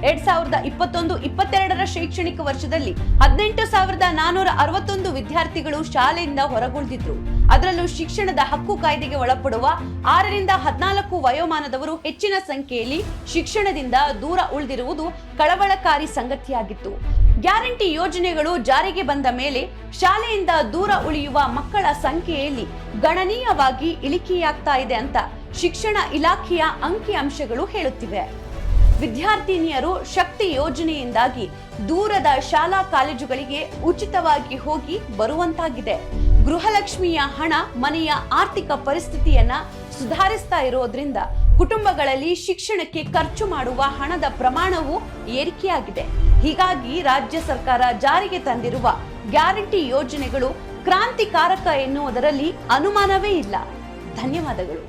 2021-22ರ ಶೈಕ್ಷಣಿಕ ವರ್ಷದಲ್ಲಿ 18,461 ವಿದ್ಯಾರ್ಥಿಗಳು ಶಾಲೆಯಿಂದ ಹೊರಗುಳಿದಿದ್ರು. ಅದರಲ್ಲೂ ಶಿಕ್ಷಣದ ಹಕ್ಕು ಕಾಯ್ದೆಗೆ ಒಳಪಡುವ 6ರಿಂದ 14 ವಯೋಮಾನದವರು ಹೆಚ್ಚಿನ ಸಂಖ್ಯೆಯಲ್ಲಿ ಶಿಕ್ಷಣದಿಂದ ದೂರ ಉಳಿದಿರುವುದು ಕಳವಳಕಾರಿ ಸಂಗತಿಯಾಗಿತ್ತು. ಗ್ಯಾರಂಟಿ ಯೋಜನೆಗಳು ಜಾರಿಗೆ ಬಂದ ಮೇಲೆ ಶಾಲೆಯಿಂದ ದೂರ ಉಳಿಯುವ ಮಕ್ಕಳ ಸಂಖ್ಯೆಯಲ್ಲಿ ಗಣನೀಯವಾಗಿ ಇಳಿಕೆಯಾಗ್ತಾ ಇದೆ ಅಂತ ಶಿಕ್ಷಣ ಇಲಾಖೆಯ ಅಂಕಿಅಂಶಗಳು ಹೇಳುತ್ತಿವೆ. ವಿದ್ಯಾರ್ಥಿನಿಯರು ಶಕ್ತಿ ಯೋಜನೆಯಿಂದಾಗಿ ದೂರದ ಶಾಲಾ ಕಾಲೇಜುಗಳಿಗೆ ಉಚಿತವಾಗಿ ಹೋಗಿ ಬರುವಂತಾಗಿದೆ. ಗೃಹಲಕ್ಷ್ಮಿಯ ಹಣ ಮನೆಯ ಆರ್ಥಿಕ ಪರಿಸ್ಥಿತಿಯನ್ನ ಸುಧಾರಿಸ್ತಾ ಇರೋದ್ರಿಂದ ಕುಟುಂಬಗಳಲ್ಲಿ ಶಿಕ್ಷಣಕ್ಕೆ ಖರ್ಚು ಮಾಡುವ ಹಣದ ಪ್ರಮಾಣವು ಏರಿಕೆಯಾಗಿದೆ. ಹೀಗಾಗಿ ರಾಜ್ಯ ಸರ್ಕಾರ ಜಾರಿಗೆ ತಂದಿರುವ ಗ್ಯಾರಂಟಿ ಯೋಜನೆಗಳು ಕ್ರಾಂತಿಕಾರಕ ಎನ್ನುವುದರಲ್ಲಿ ಅನುಮಾನವೇ ಇಲ್ಲ. ಧನ್ಯವಾದಗಳು.